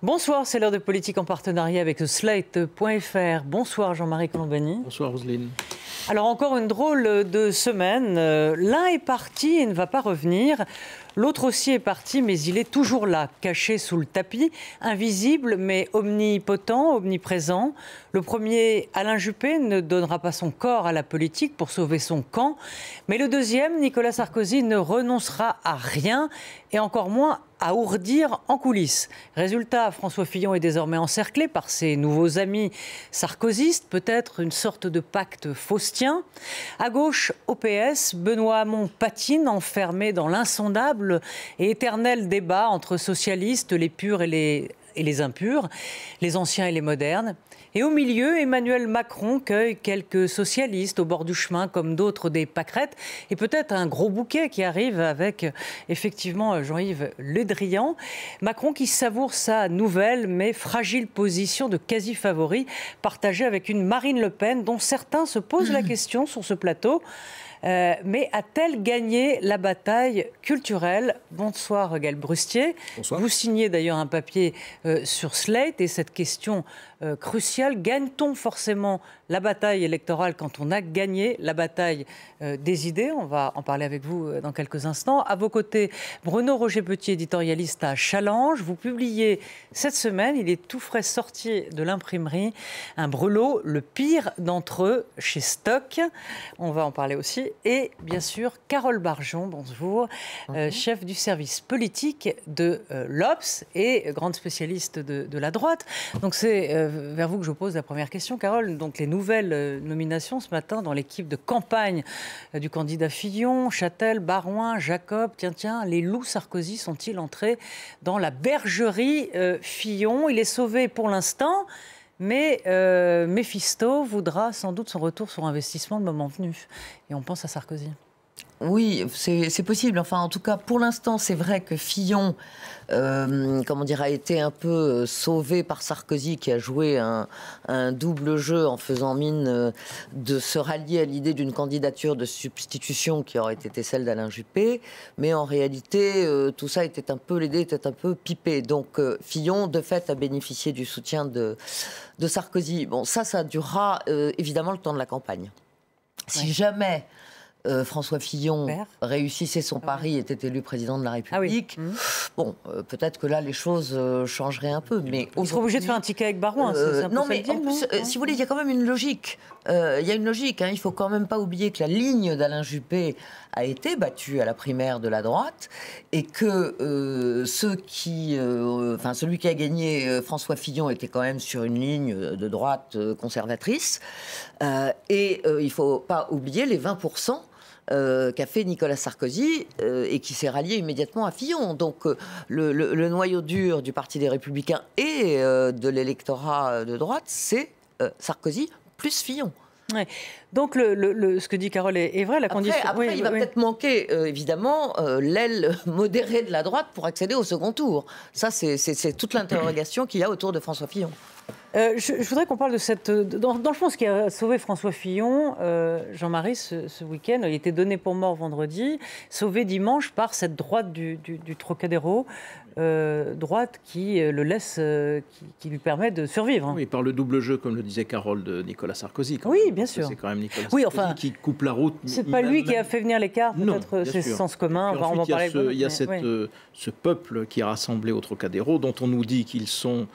Bonsoir, c'est l'heure de politique en partenariat avec Slate.fr. Bonsoir Jean-Marie Colombani. Bonsoir Roselyne. Alors encore une drôle de semaine. L'un est parti et ne va pas revenir. L'autre aussi est parti, mais il est toujours là, caché sous le tapis, invisible mais omnipotent, omniprésent. Le premier, Alain Juppé, ne donnera pas son corps à la politique pour sauver son camp. Mais le deuxième, Nicolas Sarkozy, ne renoncera à rien et encore moins à ourdir en coulisses. Résultat, François Fillon est désormais encerclé par ses nouveaux amis sarkozystes, peut-être une sorte de pacte faustien. À gauche, au PS, Benoît Hamon patine, enfermé dans l'insondable et éternel débat entre socialistes, les purs et les impurs, les anciens et les modernes. Et au milieu, Emmanuel Macron cueille quelques socialistes au bord du chemin, comme d'autres des pâquerettes, et peut-être un gros bouquet qui arrive avec, effectivement, Jean-Yves Le Drian. Macron qui savoure sa nouvelle mais fragile position de quasi-favori, partagée avec une Marine Le Pen, dont certains se posent la question sur ce plateau. Mais a-t-elle gagné la bataille culturelle? Bonsoir Gaël Brustier. Bonsoir. Vous signez d'ailleurs un papier sur Slate et cette question cruciale, gagne-t-on forcément la bataille électorale quand on a gagné la bataille des idées? On va en parler avec vous dans quelques instants. À vos côtés, Bruno Roger-Petit, éditorialiste à Challenge. Vous publiez cette semaine, il est tout frais sorti de l'imprimerie, un brûlot, le pire d'entre eux, chez Stock. On va en parler aussi. Et bien sûr, Carole Barjon, bonjour, chef du service politique de l'Obs et grande spécialiste de la droite. Donc c'est vers vous que je pose la première question, Carole. Donc les nouvelles nominations ce matin dans l'équipe de campagne du candidat Fillon, Châtel, Baroin, Jacob. Tiens, les loups Sarkozy sont-ils entrés dans la bergerie Fillon? Il est sauvé pour l'instant. Mais Méphisto voudra sans doute son retour sur investissement le moment venu. Et on pense à Sarkozy. Oui, c'est possible. Enfin, en tout cas, pour l'instant, c'est vrai que Fillon, a été un peu sauvé par Sarkozy, qui a joué un double jeu en faisant mine de se rallier à l'idée d'une candidature de substitution qui aurait été celle d'Alain Juppé. Mais en réalité, tout ça l'idée était un peu pipée. Donc, Fillon, de fait, a bénéficié du soutien de Sarkozy. Bon, ça durera évidemment le temps de la campagne. Si jamais François Fillon réussissait son pari, était élu président de la République, peut-être que là, les choses changeraient un peu. Mais il sera obligé de faire un ticket avec Baroin. Non, mais en plus, si vous voulez, il y a quand même une logique. Il y a une logique. Il ne faut quand même pas oublier que la ligne d'Alain Juppé a été battue à la primaire de la droite et que celui qui a gagné, François Fillon, était quand même sur une ligne de droite conservatrice. Il ne faut pas oublier les 20% qu'a fait Nicolas Sarkozy et qui s'est rallié immédiatement à Fillon. Donc le noyau dur du Parti des Républicains et de l'électorat de droite, c'est Sarkozy plus Fillon. Ouais. Donc ce que dit Carole est vrai, la condition... Après il va peut-être manquer, évidemment, l'aile modérée de la droite pour accéder au second tour. Ça, c'est toute l'interrogation qu'il y a autour de François Fillon. Je voudrais qu'on parle de cette... Dans le fond, ce qui a sauvé François Fillon, Jean-Marie, ce week-end, il était donné pour mort vendredi, sauvé dimanche par cette droite du Trocadéro, droite qui le laisse, qui lui permet de survivre. Oui, par le double jeu, comme le disait Carole, de Nicolas Sarkozy. Oui, bien sûr. C'est quand même Nicolas Sarkozy qui coupe la route. C'est pas lui qui a fait venir les cartes, peut-être c'est sens commun. Puis ensuite, il y a ce peuple qui est rassemblé au Trocadéro, dont on nous dit qu'ils sont...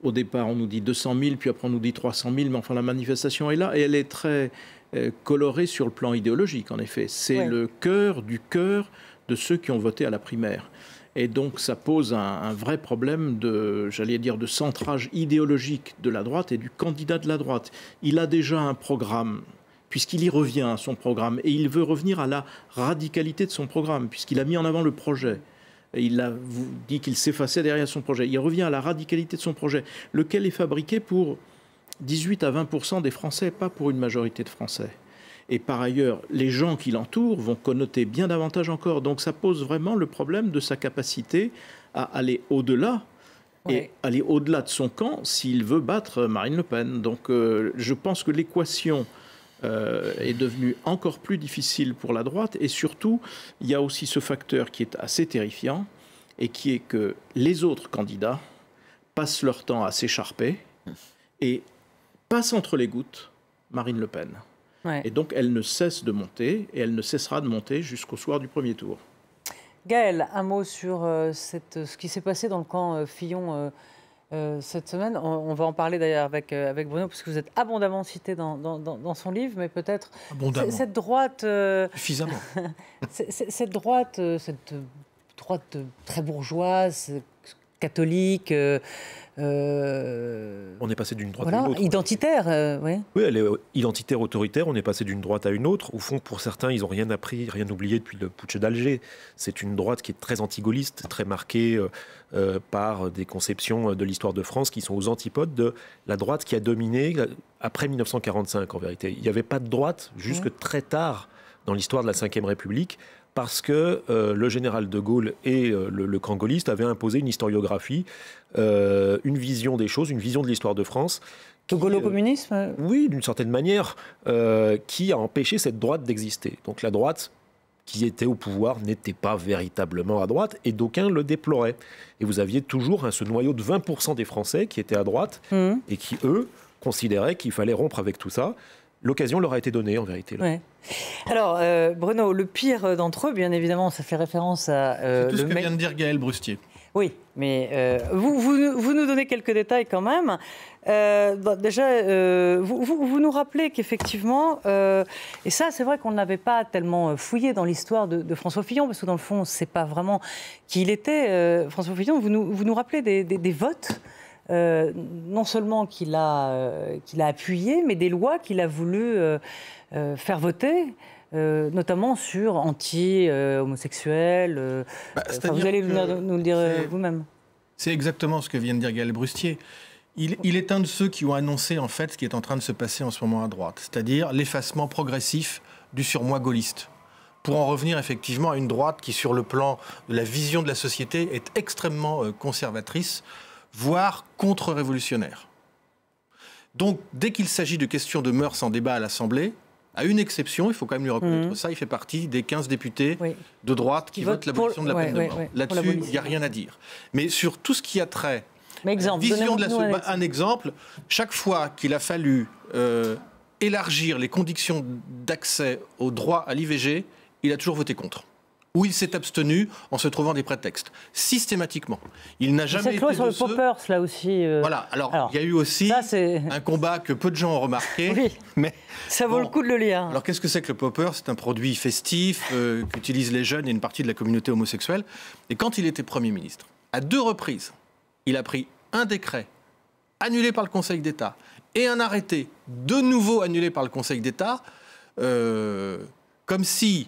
Au départ, on nous dit 200 000, puis après on nous dit 300 000, mais enfin la manifestation est là et elle est très colorée sur le plan idéologique, en effet. C'est le cœur du cœur de ceux qui ont voté à la primaire. Et donc ça pose un vrai problème de centrage idéologique de la droite et du candidat de la droite. Il a déjà un programme, puisqu'il y revient à son programme, et il veut revenir à la radicalité de son programme, puisqu'il a mis en avant le projet. Il a dit qu'il s'effaçait derrière son projet. Il revient à la radicalité de son projet, lequel est fabriqué pour 18 à 20% des Français, pas pour une majorité de Français. Et par ailleurs, les gens qui l'entourent vont connoter bien davantage encore. Donc ça pose vraiment le problème de sa capacité à aller au-delà, et aller au-delà de son camp s'il veut battre Marine Le Pen. Donc je pense que l'équation est devenu encore plus difficile pour la droite. Et surtout, il y a aussi ce facteur qui est assez terrifiant et qui est que les autres candidats passent leur temps à s'écharper et passent entre les gouttes Marine Le Pen. Ouais. Et donc, elle ne cesse de monter, et elle ne cessera de monter jusqu'au soir du premier tour. Gaël, un mot sur ce qui s'est passé dans le camp Fillon cette semaine. On va en parler d'ailleurs avec Bruno, parce que vous êtes abondamment cité dans son livre, mais peut-être cette droite... Suffisamment. cette droite très bourgeoise, catholique... on est passé d'une droite à une autre. Identitaire, oui. Oui, elle est identitaire, autoritaire. On est passé d'une droite à une autre. Au fond, pour certains, ils n'ont rien appris, rien oublié depuis le putsch d'Alger. C'est une droite qui est très anti-gaulliste, très marquée par des conceptions de l'histoire de France qui sont aux antipodes de la droite qui a dominé après 1945, en vérité. Il n'y avait pas de droite jusque très tard dans l'histoire de la Ve République, parce que le général de Gaulle et le camp gaulliste avaient imposé une historiographie, une vision des choses, une vision de l'histoire de France. Le gaulo-communisme Oui, d'une certaine manière, qui a empêché cette droite d'exister. Donc la droite qui était au pouvoir n'était pas véritablement à droite, et d'aucuns le déploraient. Et vous aviez toujours ce noyau de 20% des Français qui étaient à droite, et qui, eux, considéraient qu'il fallait rompre avec tout ça. L'occasion leur a été donnée, en vérité. Ouais. Alors, Bruno, le pire d'entre eux, bien évidemment, ça fait référence à... c'est tout ce que vient de dire Gaël Brustier. Oui, mais vous nous donnez quelques détails quand même. Déjà, vous nous rappelez qu'effectivement, et ça, c'est vrai qu'on n'avait pas tellement fouillé dans l'histoire de François Fillon, parce que dans le fond, c'est pas vraiment qui il était, François Fillon. Vous nous rappelez des votes non seulement qu'il a appuyé, mais des lois qu'il a voulu faire voter, notamment sur anti-homosexuels. Vous allez nous le dire vous-même. C'est exactement ce que vient de dire Gaël Brustier. Il est un de ceux qui ont annoncé en fait ce qui est en train de se passer en ce moment à droite, c'est-à-dire l'effacement progressif du surmoi gaulliste, pour en revenir effectivement à une droite qui, sur le plan de la vision de la société, est extrêmement conservatrice, voire contre-révolutionnaire. Donc, dès qu'il s'agit de questions de mœurs en débat à l'Assemblée, à une exception, il faut quand même lui reconnaître ça, il fait partie des 15 députés de droite qui votent l'abolition de la peine de mort. Là-dessus, il n'y a rien à dire. Mais sur tout ce qui a trait à la vision de la société, un exemple, chaque fois qu'il a fallu élargir les conditions d'accès au droit à l'IVG, il a toujours voté contre. Ou il s'est abstenu en se trouvant des prétextes. Systématiquement. Il n'a jamais été cette loi sur le poppers, là aussi... Voilà. Alors, il y a eu aussi un combat que peu de gens ont remarqué. Oui, mais ça vaut le coup de le lire. Alors, qu'est-ce que c'est que le popper? C'est un produit festif qu'utilisent les jeunes et une partie de la communauté homosexuelle. Et quand il était Premier ministre, à 2 reprises, il a pris un décret annulé par le Conseil d'État et un arrêté de nouveau annulé par le Conseil d'État, comme si...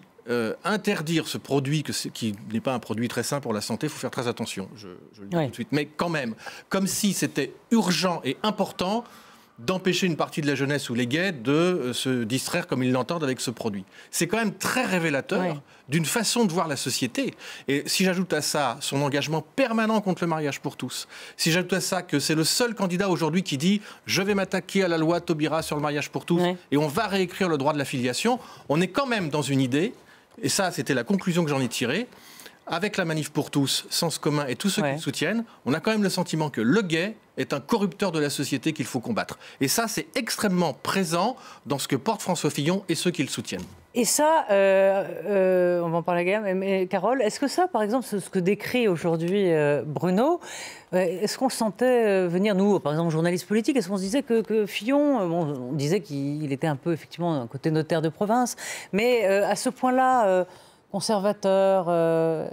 interdire ce produit, qui n'est pas un produit très sain pour la santé, il faut faire très attention, je le dis tout de suite, mais quand même, comme si c'était urgent et important d'empêcher une partie de la jeunesse ou les gays de se distraire comme ils l'entendent avec ce produit. C'est quand même très révélateur d'une façon de voir la société. Et si j'ajoute à ça son engagement permanent contre le mariage pour tous, si j'ajoute à ça que c'est le seul candidat aujourd'hui qui dit « je vais m'attaquer à la loi Taubira sur le mariage pour tous et on va réécrire le droit de la filiation », on est quand même dans une idée. Et ça, c'était la conclusion que j'en ai tirée. Avec la Manif pour tous, Sens commun et tous ceux qui le soutiennent, on a quand même le sentiment que le gay est un corrupteur de la société qu'il faut combattre. Et ça, c'est extrêmement présent dans ce que porte François Fillon et ceux qui le soutiennent. Et ça, on va en parler à mais Carole, est-ce que ça, par exemple, ce que décrit aujourd'hui Bruno, est-ce qu'on le sentait venir, nous, par exemple, journalistes politiques, est-ce qu'on se disait que Fillon, on disait qu'il était un peu, effectivement, un côté notaire de province, mais à ce point-là, conservateur,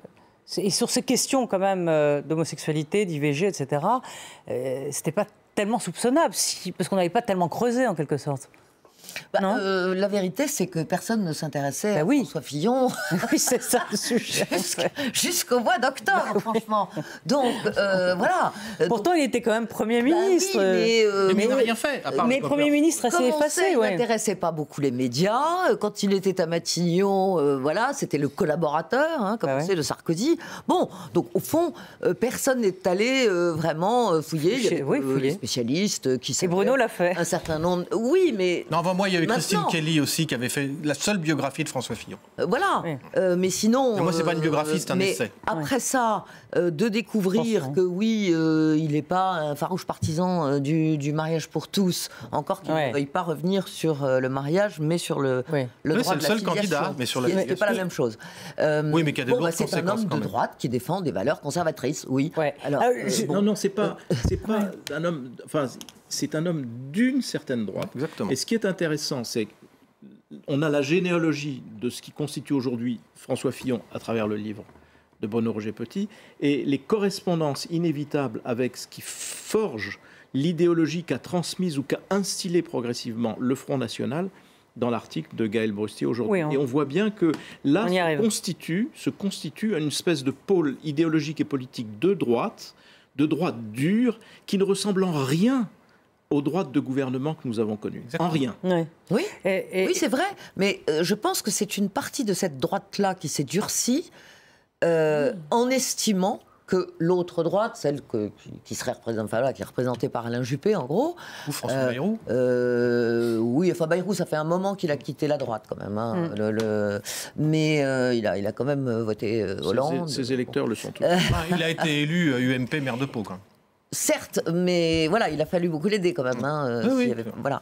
et sur ces questions, quand même, d'homosexualité, d'IVG, etc., c'était pas tellement soupçonnable, parce qu'on n'avait pas tellement creusé, en quelque sorte. La vérité, c'est que personne ne s'intéressait à François Fillon. Oui, c'est ça le sujet. Jusqu'au mois d'octobre, franchement. Donc, voilà. Pourtant, il était quand même Premier ministre. Mais il n'a rien fait. Mais Premier ministre assez effacé. Il n'intéressait pas beaucoup les médias. Quand il était à Matignon, voilà, c'était le collaborateur, comme on sait, de Sarkozy. Bon, donc au fond, personne n'est allé vraiment fouiller. Il y avait les spécialistes qui savaient. Et Bruno l'a fait. Un certain nombre. Oui, mais... Non, Avant moi, il y avait Christine Maintenant. Kelly aussi qui avait fait la seule biographie de François Fillon. Voilà. Oui. Mais sinon. Mais moi, c'est pas une biographie, c'est un mais essai. Après ça, de découvrir Franchement. que oui, il n'est pas un farouche partisan du mariage pour tous, encore qu'il Ouais. ne veuille pas revenir sur le mariage, mais sur le Oui. le Oui, droit c'est de le la seul candidat, filiation, mais sur la ce qui n'est pas la filiation. même chose. Oui, mais qui a des lourdes c'est un conséquences homme quand de même. droite qui défend des valeurs conservatrices, oui. Ouais. Alors, bon. Non, c'est pas un homme. Enfin, c'est un homme d'une certaine droite. Exactement. Et ce qui est intéressant, c'est qu'on a la généalogie de ce qui constitue aujourd'hui François Fillon à travers le livre de Bruno Roger Petit et les correspondances inévitables avec ce qui forge l'idéologie qu'a transmise ou qu'a instillé progressivement le Front National dans l'article de Gaël Brustier aujourd'hui. Oui, Et on voit bien que là On y arrive. se constitue une espèce de pôle idéologique et politique de droite dure, qui ne ressemble en rien aux droites de gouvernement que nous avons connues. Exactement. En rien. Ouais. Oui, Et- oui c'est vrai, mais je pense que c'est une partie de cette droite-là qui s'est durcie en estimant que l'autre droite, celle qui serait représentée, enfin, là, qui est représentée par Alain Juppé, en gros. Ou François Bayrou. Oui, enfin Bayrou, ça fait un moment qu'il a quitté la droite quand même. Hein, mais il a quand même voté Hollande. Ses électeurs le sont tous. Il a été élu UMP maire de Pau, quand même. Certes, mais voilà, il a fallu beaucoup l'aider quand même. Hein, Oui, s'il oui. y avait- voilà.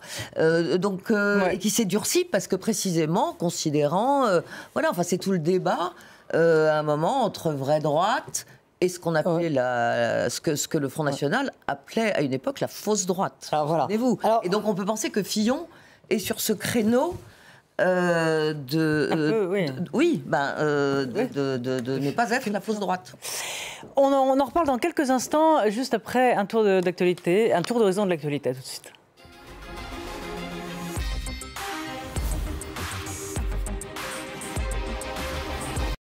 Donc, Ouais. et qui s'est durci parce que précisément, considérant, voilà, enfin c'est tout le débat, à un moment entre vraie droite et ce qu'on appelait ce que le Front National appelait à une époque la fausse droite. Alors, voilà. Souvenez-vous. Alors- Et donc on peut penser que Fillon est sur ce créneau. oui. De ne pas être la fausse droite. On en reparle dans quelques instants, juste après un tour d'actualité, un tour d'horizon de l'actualité. À tout de suite.